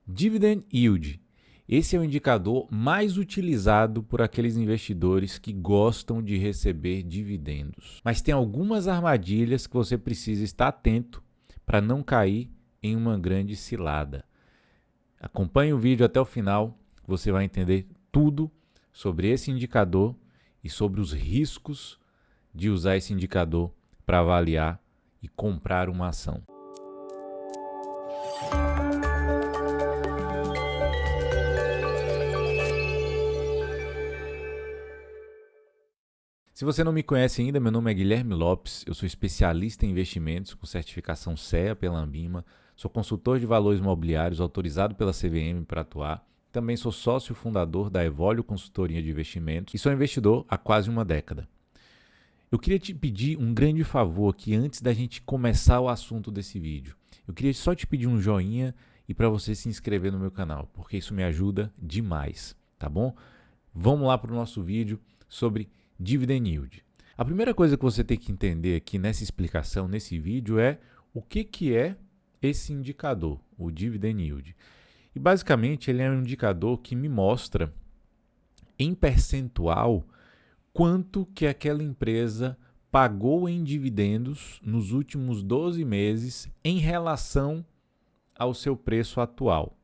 Dividend Yield. Esse é o indicador mais utilizado por aqueles investidores que gostam de receber dividendos. Mas tem algumas armadilhas que você precisa estar atento para não cair em uma grande cilada. Acompanhe o vídeo até o final, você vai entender tudo sobre esse indicador e sobre os riscos de usar esse indicador para avaliar e comprar uma ação. Se você não me conhece ainda, meu nome é Guilherme Lopes, eu sou especialista em investimentos com certificação CEA pela Anbima, sou consultor de valores imobiliários autorizado pela CVM para atuar, também sou sócio fundador da Evolio Consultoria de Investimentos e sou investidor há quase uma década. Eu queria te pedir um grande favor aqui antes da gente começar o assunto desse vídeo. Eu queria só te pedir um joinha e para você se inscrever no meu canal, porque isso me ajuda demais, tá bom? Vamos lá para o nosso vídeo sobre Dividend Yield. A primeira coisa que você tem que entender aqui nessa explicação, nesse vídeo, é o que é esse indicador, o Dividend Yield. E basicamente ele é um indicador que me mostra em percentual quanto que aquela empresa pagou em dividendos nos últimos 12 meses em relação ao seu preço atual.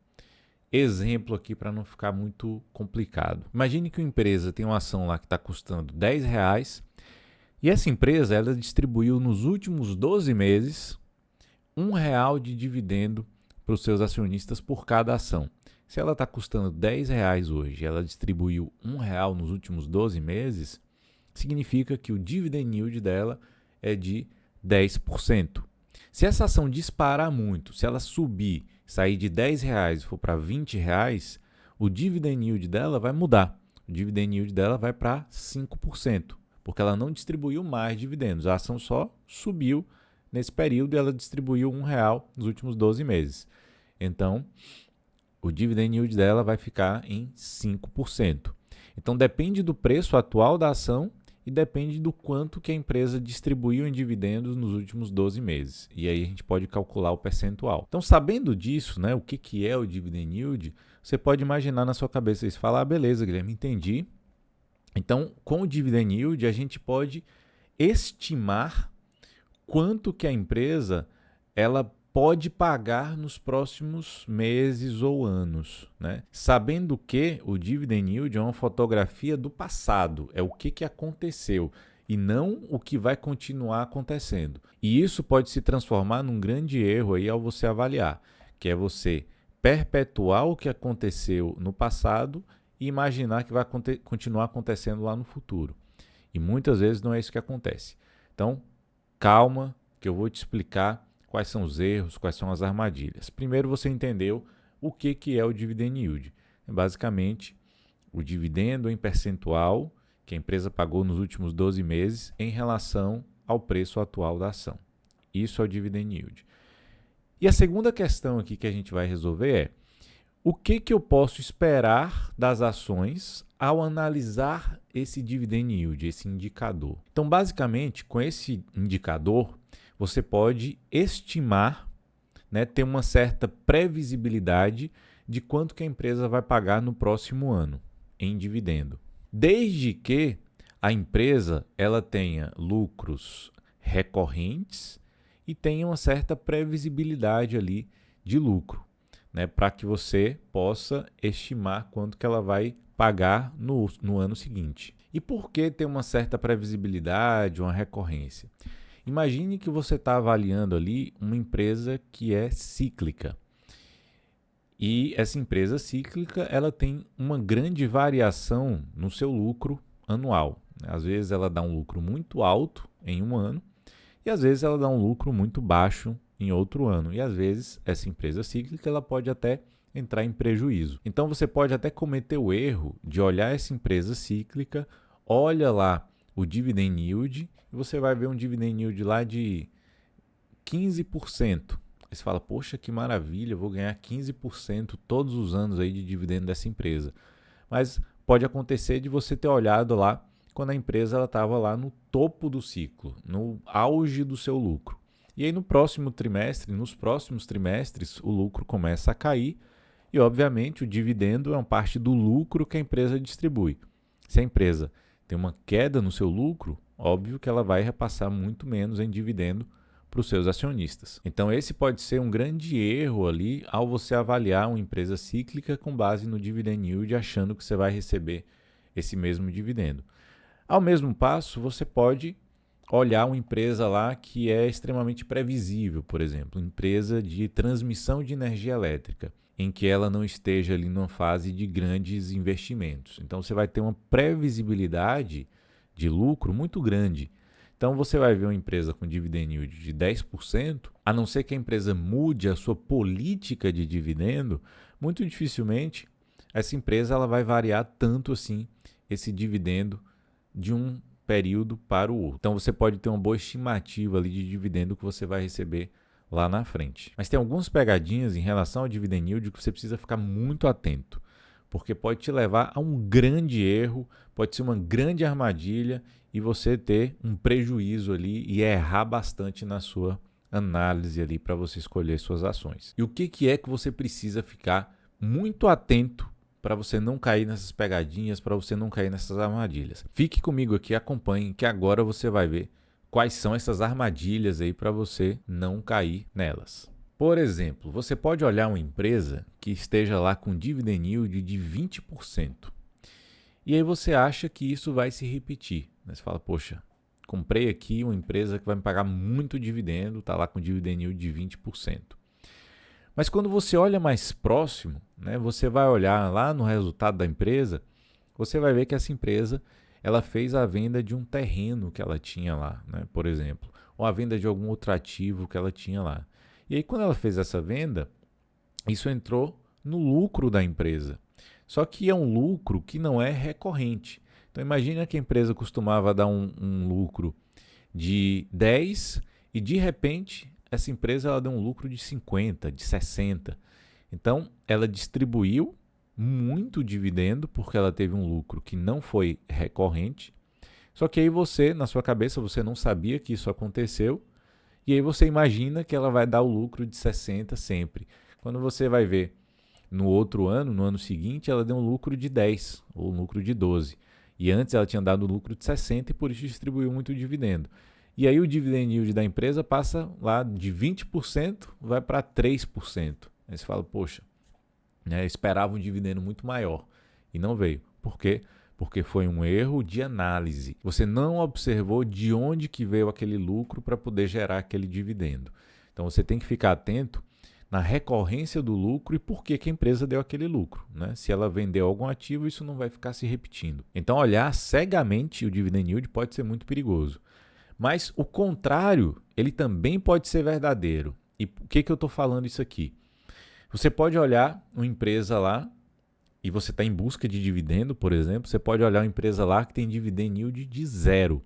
Exemplo aqui para não ficar muito complicado. Imagine que uma empresa tem uma ação lá que está custando R$10 e essa empresa ela distribuiu nos últimos 12 meses R$1 de dividendo para os seus acionistas por cada ação. Se ela está custando R$10 hoje e ela distribuiu R$1 nos últimos 12 meses, significa que o dividend yield dela é de 10%. Se essa ação disparar muito, se ela subir, sair de R$10 e for para R$20, o dividend yield dela vai mudar. O dividend yield dela vai para 5%, porque ela não distribuiu mais dividendos. A ação só subiu nesse período e ela distribuiu R$1 nos últimos 12 meses. Então, o dividend yield dela vai ficar em 5%. Então, depende do preço atual da ação e depende do quanto que a empresa distribuiu em dividendos nos últimos 12 meses. E aí a gente pode calcular o percentual. Então, sabendo disso, né, o que é o Dividend Yield, você pode imaginar na sua cabeça e falar, beleza, Guilherme, entendi. Então, com o Dividend Yield, a gente pode estimar quanto que a empresa ela pode pagar nos próximos meses ou anos, né? Sabendo que o Dividend Yield é uma fotografia do passado, é o que aconteceu e não o que vai continuar acontecendo. E isso pode se transformar num grande erro aí ao você avaliar, que é você perpetuar o que aconteceu no passado e imaginar que vai continuar acontecendo lá no futuro. E muitas vezes não é isso que acontece. Então, calma, que eu vou te explicar quais são os erros, quais são as armadilhas. Primeiro você entendeu o que é o Dividend Yield. Basicamente, o dividendo em percentual que a empresa pagou nos últimos 12 meses em relação ao preço atual da ação. Isso é o Dividend Yield. E a segunda questão aqui que a gente vai resolver é o que eu posso esperar das ações ao analisar esse Dividend Yield, esse indicador. Então, basicamente, com esse indicador, você pode estimar, né, ter uma certa previsibilidade de quanto que a empresa vai pagar no próximo ano em dividendo. Desde que a empresa ela tenha lucros recorrentes e tenha uma certa previsibilidade ali de lucro, né, para que você possa estimar quanto que ela vai pagar no ano seguinte. E por que ter uma certa previsibilidade, uma recorrência? Imagine que você está avaliando ali uma empresa que é cíclica. E essa empresa cíclica ela tem uma grande variação no seu lucro anual. Às vezes ela dá um lucro muito alto em um ano e às vezes ela dá um lucro muito baixo em outro ano. E às vezes essa empresa cíclica ela pode até entrar em prejuízo. Então você pode até cometer o erro de olhar essa empresa cíclica, olha lá o Dividend Yield e você vai ver um Dividend Yield lá de 15%. Aí você fala, poxa, que maravilha, eu vou ganhar 15% todos os anos aí de dividendo dessa empresa. Mas pode acontecer de você ter olhado lá quando a empresa estava lá no topo do ciclo, no auge do seu lucro. E aí no próximo trimestre, nos próximos trimestres, o lucro começa a cair E, obviamente, o dividendo é uma parte do lucro que a empresa distribui. Se a empresa tem uma queda no seu lucro, óbvio que ela vai repassar muito menos em dividendo para os seus acionistas. Então, esse pode ser um grande erro ali ao você avaliar uma empresa cíclica com base no dividend yield, achando que você vai receber esse mesmo dividendo. Ao mesmo passo, você pode olhar uma empresa lá que é extremamente previsível, por exemplo, empresa de transmissão de energia elétrica, em que ela não esteja ali numa fase de grandes investimentos. Então, você vai ter uma previsibilidade de lucro muito grande. Então, você vai ver uma empresa com dividend yield de 10%, a não ser que a empresa mude a sua política de dividendo, muito dificilmente essa empresa ela vai variar tanto assim esse dividendo de um período para o outro. Então, você pode ter uma boa estimativa ali de dividendo que você vai receber lá na frente. Mas tem algumas pegadinhas em relação ao dividend yield que você precisa ficar muito atento, porque pode te levar a um grande erro, pode ser uma grande armadilha e você ter um prejuízo ali e errar bastante na sua análise ali para você escolher suas ações. E o que é que você precisa ficar muito atento para você não cair nessas pegadinhas, para você não cair nessas armadilhas? Fique comigo aqui, acompanhe, que agora você vai ver quais são essas armadilhas aí para você não cair nelas. Por exemplo, você pode olhar uma empresa que esteja lá com dividend yield de 20%. E aí você acha que isso vai se repetir. Você fala, poxa, comprei aqui uma empresa que vai me pagar muito dividendo, está lá com dividend yield de 20%. Mas quando você olha mais próximo, né, você vai olhar lá no resultado da empresa, você vai ver que essa empresa ela fez a venda de um terreno que ela tinha lá, né, por exemplo, ou a venda de algum outro ativo que ela tinha lá. E aí, quando ela fez essa venda, isso entrou no lucro da empresa. Só que é um lucro que não é recorrente. Então, imagina que a empresa costumava dar um lucro de 10 e, de repente, essa empresa ela deu um lucro de 50, de 60. Então, ela distribuiu muito dividendo porque ela teve um lucro que não foi recorrente. Só que aí você, na sua cabeça, você não sabia que isso aconteceu. E aí você imagina que ela vai dar o lucro de 60 sempre. Quando você vai ver no outro ano, no ano seguinte, ela deu um lucro de 10 ou um lucro de 12. E antes ela tinha dado um lucro de 60 e por isso distribuiu muito dividendo. E aí o dividend yield da empresa passa lá de 20%, vai para 3%. Aí você fala, poxa, né, eu esperava um dividendo muito maior e não veio. Por quê? Porque foi um erro de análise. Você não observou de onde que veio aquele lucro para poder gerar aquele dividendo. Então você tem que ficar atento na recorrência do lucro e por que a empresa deu aquele lucro, né? Se ela vendeu algum ativo, isso não vai ficar se repetindo. Então olhar cegamente o dividend yield pode ser muito perigoso. Mas o contrário, ele também pode ser verdadeiro. E por que eu estou falando isso aqui? Você pode olhar uma empresa lá e você está em busca de dividendo, por exemplo, você pode olhar uma empresa lá que tem dividend yield de 0.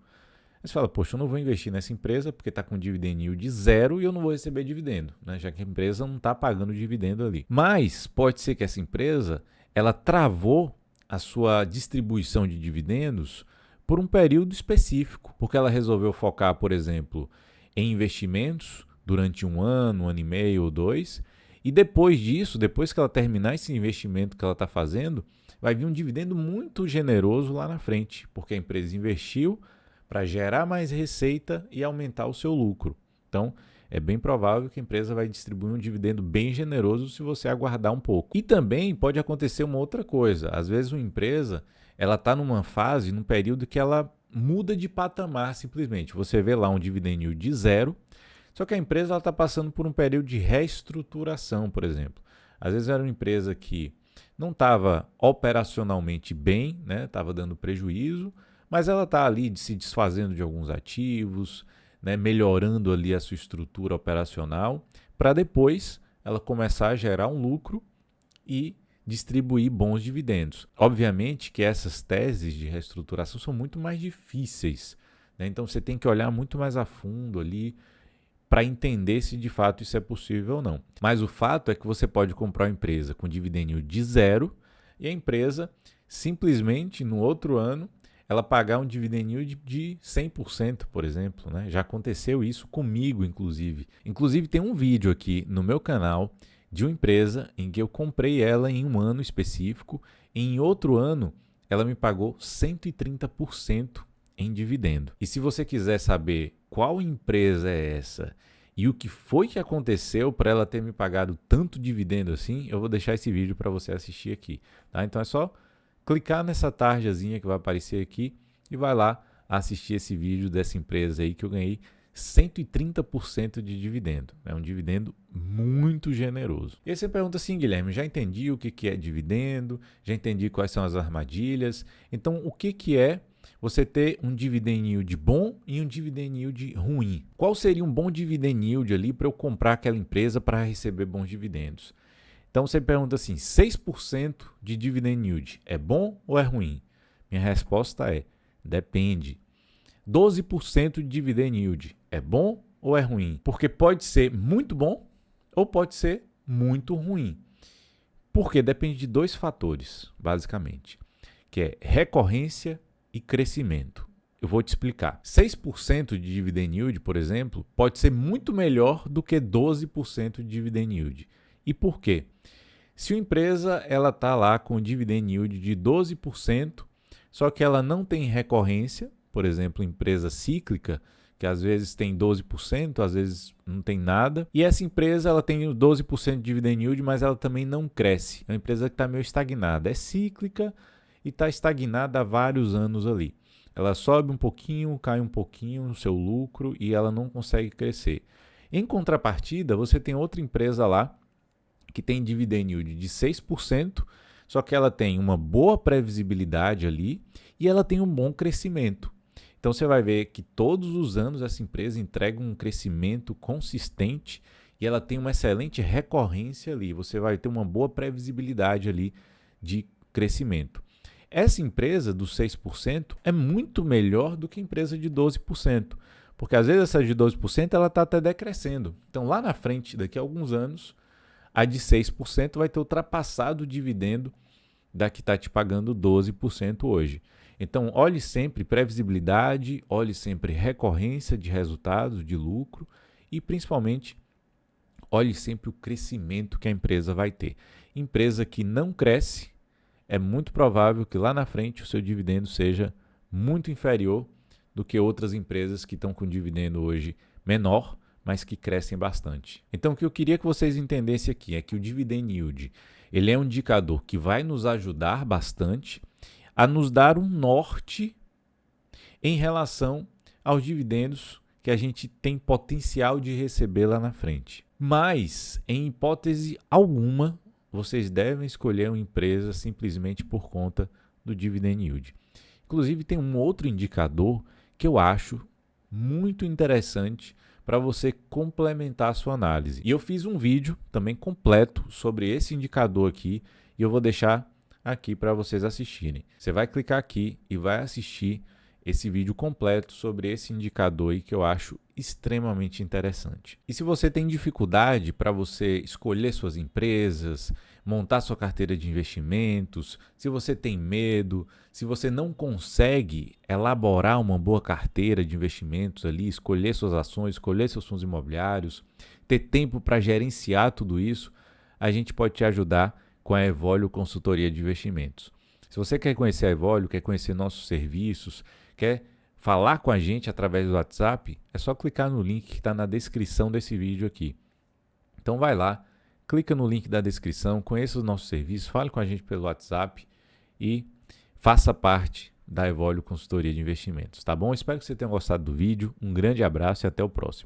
Aí você fala, poxa, eu não vou investir nessa empresa porque está com dividend yield de 0 e eu não vou receber dividendo, né? Já que a empresa não está pagando dividendo ali. Mas pode ser que essa empresa ela travou a sua distribuição de dividendos por um período específico, porque ela resolveu focar, por exemplo, em investimentos durante um ano e meio ou 2, e depois disso, depois que ela terminar esse investimento que ela está fazendo, vai vir um dividendo muito generoso lá na frente, porque a empresa investiu para gerar mais receita e aumentar o seu lucro. Então, é bem provável que a empresa vai distribuir um dividendo bem generoso se você aguardar um pouco. E também pode acontecer uma outra coisa. Às vezes uma empresa ela está numa fase, num período que ela muda de patamar simplesmente. Você vê lá um dividend yield de 0, só que a empresa está passando por um período de reestruturação, por exemplo. Às vezes era uma empresa que não estava operacionalmente bem, né? Estava dando prejuízo, mas ela está ali se desfazendo de alguns ativos, né? Melhorando ali a sua estrutura operacional, para depois ela começar a gerar um lucro e distribuir bons dividendos. Obviamente que essas teses de reestruturação são muito mais difíceis, né? Então você tem que olhar muito mais a fundo ali para entender se de fato isso é possível ou não. Mas o fato é que você pode comprar uma empresa com dividend yield de 0 e a empresa simplesmente no outro ano ela pagar um dividend yield de 100%, por exemplo, né? Já aconteceu isso comigo, inclusive. Inclusive tem um vídeo aqui no meu canal de uma empresa em que eu comprei ela em um ano específico e em outro ano ela me pagou 130% em dividendo. E se você quiser saber qual empresa é essa e o que foi que aconteceu para ela ter me pagado tanto dividendo assim, eu vou deixar esse vídeo para você assistir aqui. Tá? Então é só clicar nessa tarjazinha que vai aparecer aqui e vai lá assistir esse vídeo dessa empresa aí que eu ganhei 130% de dividendo. É um dividendo muito generoso. E aí você pergunta assim, Guilherme, já entendi o que é dividendo, já entendi quais são as armadilhas. Então, o que é você ter um dividend yield bom e um dividend yield ruim? Qual seria um bom dividend yield ali para eu comprar aquela empresa para receber bons dividendos? Então, você pergunta assim, 6% de dividend yield é bom ou é ruim? Minha resposta é, depende. 12% de dividend yield é bom ou é ruim? Porque pode ser muito bom ou pode ser muito ruim. Porque depende de dois fatores, basicamente, que é recorrência e crescimento. Eu vou te explicar. 6% de dividend yield, por exemplo, pode ser muito melhor do que 12% de dividend yield. E por quê? Se uma empresa está lá com dividend yield de 12%, só que ela não tem recorrência, por exemplo, empresa cíclica, que às vezes tem 12%, às vezes não tem nada. E essa empresa ela tem 12% de dividend yield, mas ela também não cresce. É uma empresa que está meio estagnada. É cíclica e está estagnada há vários anos ali. Ela sobe um pouquinho, cai um pouquinho no seu lucro e ela não consegue crescer. Em contrapartida, você tem outra empresa lá que tem dividend yield de 6%, só que ela tem uma boa previsibilidade ali e ela tem um bom crescimento. Então você vai ver que todos os anos essa empresa entrega um crescimento consistente e ela tem uma excelente recorrência ali. Você vai ter uma boa previsibilidade ali de crescimento. Essa empresa dos 6% é muito melhor do que a empresa de 12%, porque às vezes essa de 12% ela está até decrescendo. Então lá na frente, daqui a alguns anos, a de 6% vai ter ultrapassado o dividendo da que está te pagando 12% hoje. Então, olhe sempre previsibilidade, olhe sempre recorrência de resultados, de lucro e, principalmente, olhe sempre o crescimento que a empresa vai ter. Empresa que não cresce, é muito provável que lá na frente o seu dividendo seja muito inferior do que outras empresas que estão com dividendo hoje menor, mas que crescem bastante. Então, o que eu queria que vocês entendessem aqui é que o dividend yield ele é um indicador que vai nos ajudar bastante a nos dar um norte em relação aos dividendos que a gente tem potencial de receber lá na frente. Mas, em hipótese alguma, vocês devem escolher uma empresa simplesmente por conta do dividend yield. Inclusive, tem um outro indicador que eu acho muito interessante para você complementar a sua análise. E eu fiz um vídeo também completo sobre esse indicador aqui e eu vou deixar aqui para vocês assistirem. Você vai clicar aqui e vai assistir esse vídeo completo sobre esse indicador aí que eu acho extremamente interessante. E se você tem dificuldade para você escolher suas empresas, montar sua carteira de investimentos, se você tem medo, se você não consegue elaborar uma boa carteira de investimentos ali, escolher suas ações, escolher seus fundos imobiliários, ter tempo para gerenciar tudo isso, a gente pode te ajudar com a Evolio Consultoria de Investimentos. Se você quer conhecer a Evolio, quer conhecer nossos serviços, quer falar com a gente através do WhatsApp, é só clicar no link que está na descrição desse vídeo aqui. Então vai lá, clica no link da descrição, conheça os nossos serviços, fale com a gente pelo WhatsApp e faça parte da Evolio Consultoria de Investimentos, tá bom? Espero que você tenha gostado do vídeo, um grande abraço e até o próximo.